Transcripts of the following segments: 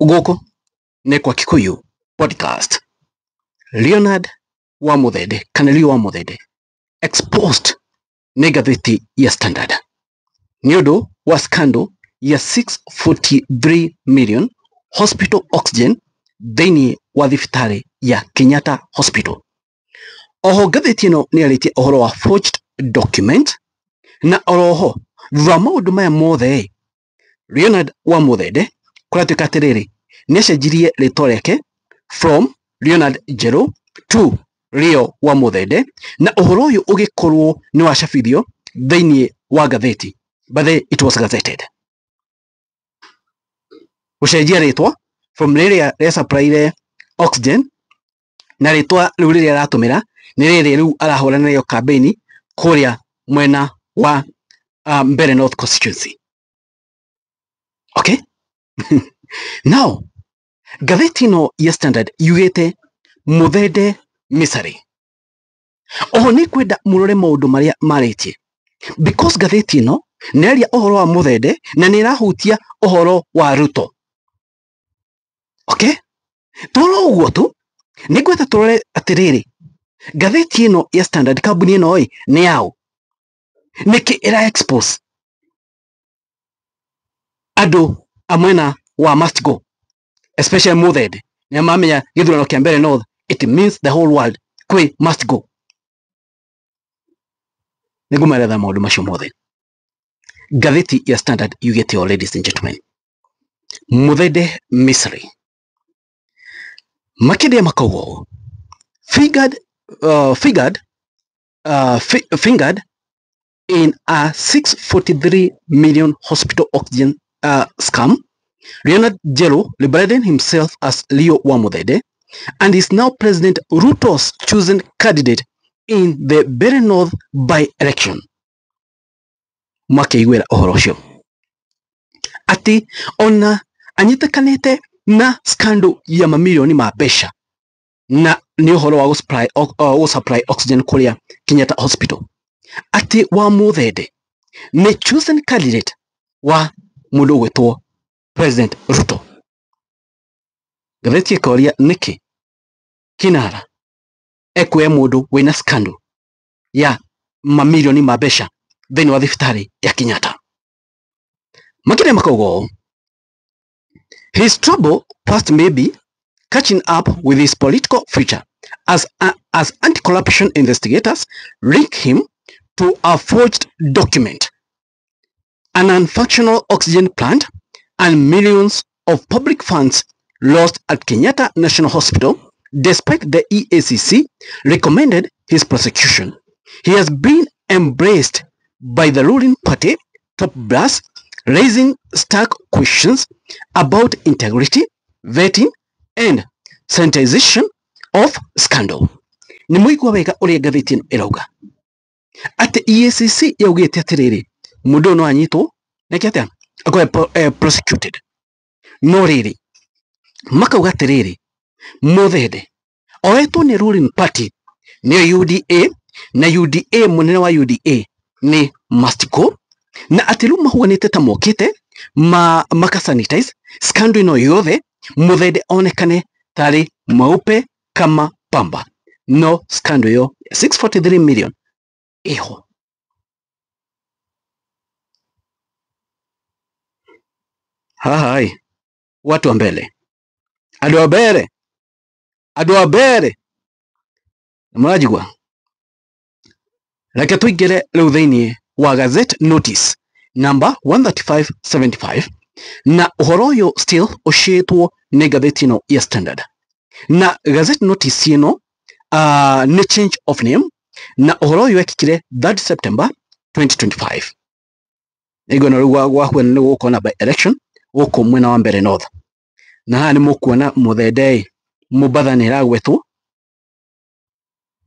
Ugoko ne kwa Kikuyu podcast. Leonard Wamuthede, Kanelio Wamuthede, exposed ne gatheti ya Standard. Nyodo wa scandal ya 643 million hospital oxygen thini wa thibitari ya Kenyatta Hospital. Oho gatheti ino ni aritie ohoro wa forged document na oroho thutha maundu maya mothe Leonard Wamuthede kuratuika atiriri niacenjirie ritwa riake from Leonard Njeru to Leo Wamuthede na uhoro uyu ugikorwo ni wacabithio thini wa gatheti, but it was gazetted. Gucenjia ritwa from riria ria supply oxygen na ritwa riu riria aratumira ni riri riu arahurana nayo campaign kuria mwena wa Mbeere North constituency. Okay. Now gatheti no ya Standard yugete Muthede misery. Oho ni kwenda murore maundu maria maritie because gatheti no neria ohoro wa Muthede na nirahutia ohoro wa Ruto. Okay, toro uguo tu nigweta turore atiriri gatheti ino ya Standard kambuni ino ni yao niki ira expose adu amwena wa must go, especially Muthede ni mamenya githurano kia Mbeere North, it means the whole world kwe must go. Nigumaretha maundu macio mothe gatheti ya Standard yugete all, ladies and gentlemen, Muthede misery makidia makaugo fingered in a 643 million hospital oxygen scam. Leonard Njeru liberated himself as Leo Wamuthede and is now President Ruto's chosen candidate in the Mbeere North by-election. Makeigwira ohoro ucio ati ona anyitekanite na scandal ya mamilioni ma mbeca na ni ohoro wa supply oxygen kuria Kenyatta Hospital. Ati Wamuthede ni chosen candidate wa mundu gwitwo President Ruto. Gatheti ikoria niki kinara ekwe mundu wina scandal ya mamilioni ma mbeca thini wa thibitari ya Kenyatta. Makire makaugo his trouble past may be catching up with his political future as anti-corruption investigators link him to a forged document, an unfunctional oxygen plant, and millions of public funds lost at Kenyatta National Hospital. Despite the EACC recommended his prosecution, he has been embraced by the ruling party top brass, raising stark questions about integrity, vetting, and sanitization of scandal. Ni muigwa wega uria gatheti ino irauga ati EACC yaugite atiriri mundu no anyitwo niki atia akore prosecuted, no riri makauga atiriri Muthede oetwo ni ruling party ni UDA na UDA munene wa UDA ni must go na atiru mahuanite ta mokite maka sanitize scandal ino yothe Muthede onekane tari maupe kama pamba. No scandal yo 643 million iho. Hai watu wa mbele adu wa Mbeere murajigwa reke tuigire riu thini wa Gazette notice number 13575 na uhoro uyu still ushitwo ni gatheti ino ya Standard na Gazette notice ino ni change of name na uhoro uyu ekikire 3 September 2025 igona ruwa gwa ni gukona by election guku mwena wa Mbeere North na ni mukuona Muthede mubathanira gwetwo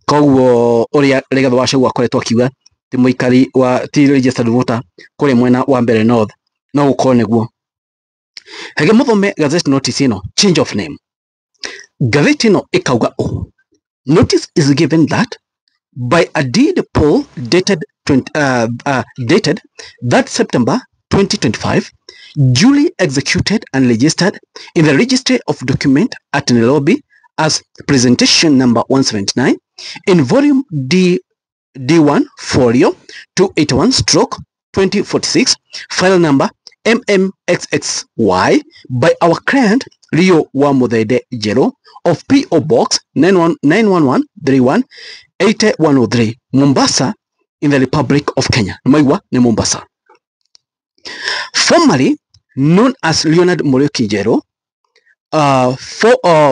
koguo uria Rigathi wa Gachagua akoretwo akiuga ti muikari wa ti registered voter kuri mwena wa Mbeere North no gukorwo niguo. Hege muthome Gazette notice ino change of name. Gatheti ino ikauga notice is given that by a deed poll dated 3 September 2025 duly executed and registered in the Registry of Document at Nairobi as presentation number 179 in volume D1 folio 281/2046, file number MMXXY by our client Rio Wamuthede Jero of P.O. Box 91131 8103 Mombasa in the Republic of Kenya. Maiwa ni Mombasa. Formerly known as Leonard Muriuki Jero,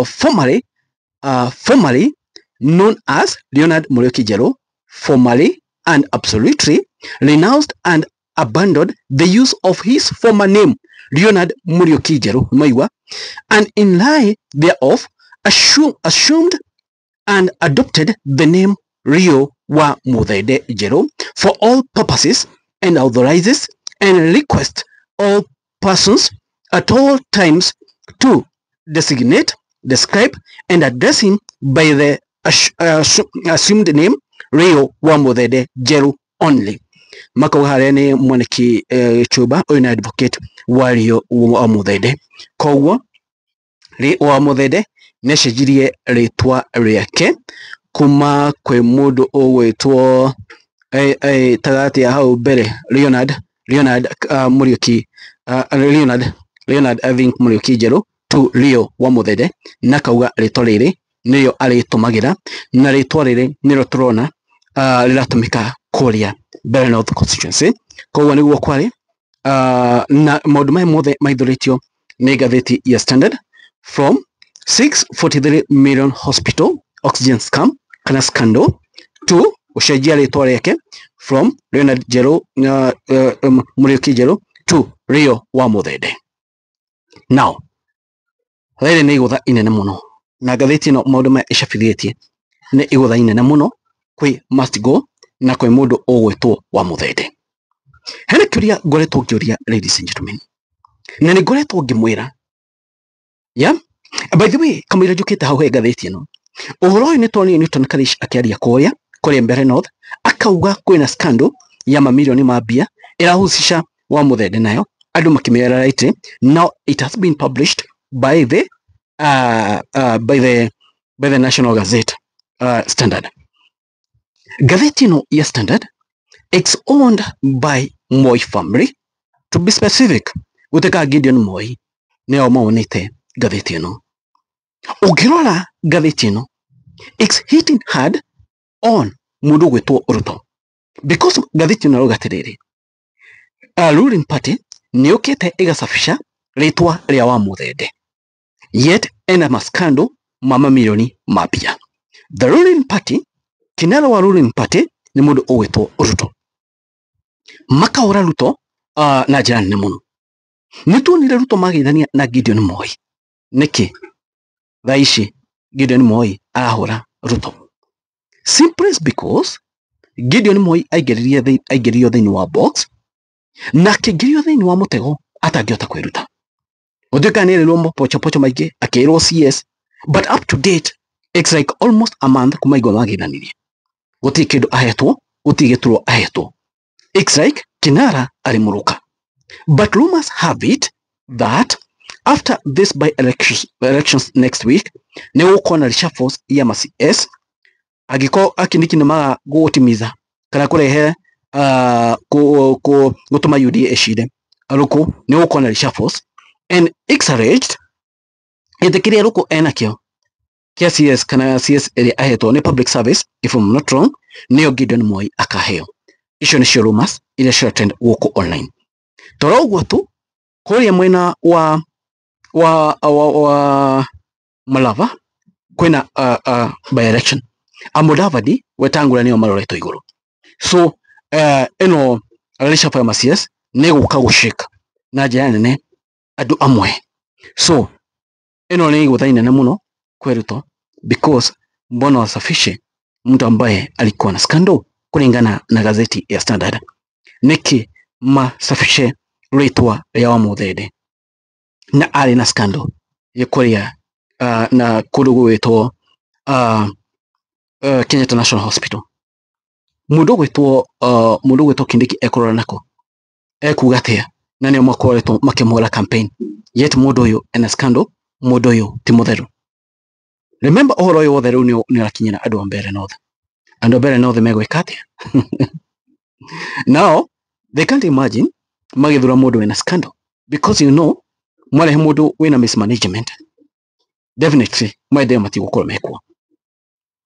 formerly known as Leonard Muriuki Jero, formally and absolutely renounced and abandoned the use of his former name, Leonard Muriuki Jero Maiwa, and in lie thereof assumed and adopted the name Rio Wamuthede Jero for all purposes and authorizes and requests all persons at all times to designate, describe, and address him by the assumed name Rio Wamuthede Jero only. Makauharene mwaniki chuba oina advocate wa Rio Wamuthede. Koguo Rio Wamuthede neshajirie ritwa riake kuma kwe mundu ugwitwo tagati ya hau mbere Leonard Muriuki Leonard I think Muriuki Jero to Rio Wamuthede na kauga ritwa riri niyo aritumagira na ritwa riri niro turona riratumika kuria Mbeere North constituency. Koguo niguo kwari na maundu maya mothe maithuritio ni gatheti ya Standard from 643 million hospital oxygen scam kana scandal to ushajia ritwa riake from Leonard Jero Muriuki Jero to Rio Wamuthede. Now riri ni igutha inene muno na gatheti no maundu maya icabithietie ni igutha inene muno kwi must go na kwi mundu ugwitwo Wamuthede. Hena kiuria ngoretwo ngiuria ladies and gentlemen, na ni ngoretwo ngimwira by the way kamwira njukite hau he gatheti ino uhoro uyu ni Tony Newton Karish akiaria kuria Mbeere North akauga kwina scandal ya mamilioni ma mbia irahusisha Wamuthede nayo andu makimera right. Now it has been published by the National Gazette Standard. Gatheti ino ya Standard, it's owned by Moi family, to be specific. Guteka Gideon Moi neo maonete gatheti ino. Ukirora gatheti ino, it's hitting hard on mundu gwitwo Ruto, because gatheti ino rogatiriri ruling party niukite igasafisha ritwa ria Wamuthede, yet ena maskando mama milioni mapia. The ruling party, kinara wa ruling party ni mundu ugwitwo Ruto, makaura Ruto na njira nene muno. Nituonire Ruto magithania na Gideon Moi. Niki thaici Gideon Moi arahura Ruto? Simply because Gideon Moi aingiririo thiini wa box na akiingiririo thiini wa mutego atangiota kwiruta. Utuika nirirwo pocho maingi akirwo CS, but up to date it's like almost a month kuma igwa magithanirie. Guti kindu ahetwo, guti gituro ahetwo. It's like kinara alimuruka. But rumors have it that after this by-elections next week, ni gukona reshuffles ya CS agiko akinikine maga gutimiza kana kurehe gutuma UDA eshide aruko ni gukona reshuffles, and it's alleged itekiria ruko enakio kia CS kana CS area aheto ni public service, if I'm not wrong, niyo Gideon Moi akaheo. Icio ni cio rumors ile cio trend guku online. Toro uguo tu kuria mwena wa Malava kwina by election Amudavadi wetangura niyo maroreto iguru. So eno alisha fa CS ni guka gushika na njira nene andu amwe. So eno ni igutha inene muno kweruto, because mbona wasafishe mtu ambaye alikuwa na scandal kulingana na gazeti ya Standard. Niki masafishe ritwa ya Wamuthede na ari na scandal ya kuria na kurugu wetwo Kenyatta National Hospital. Mundu gwetwo Kindiki ekorora nako ekuga atia na nio makoretwo makimhura campaign yet mundu uyu ena scandal, mundu uyu ti mutheru. Remember all uyu wothe riu ni arakinyira andu a Mbeere North. Andu a Mbeere North megwika atia? Now they can't imagine magithura mundu wina scandal, because you know mwarehe mundu wina mismanagement, definitely maendeleo matigũkorwo mekuo.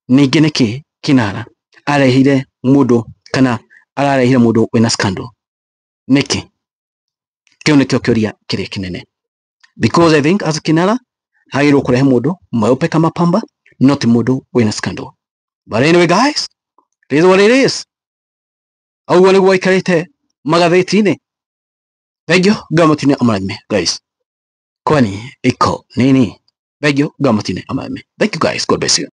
Ningi niki Kinara arehire mundu kana ararehire mundu wina scandal? Niki kiu nikio kioria kiri kinene, because I think as Kinara hagirwo kurehe mundu mweupe kama pamba, not mundu wina scandal. But anyway guys, it is what it is. Auguo niguo ikarite magatheti-ini. Thengio ngamutine amarathime guys, kwani iko nini? Thengio ngamutine amarathime. Thank you guys, God bless you.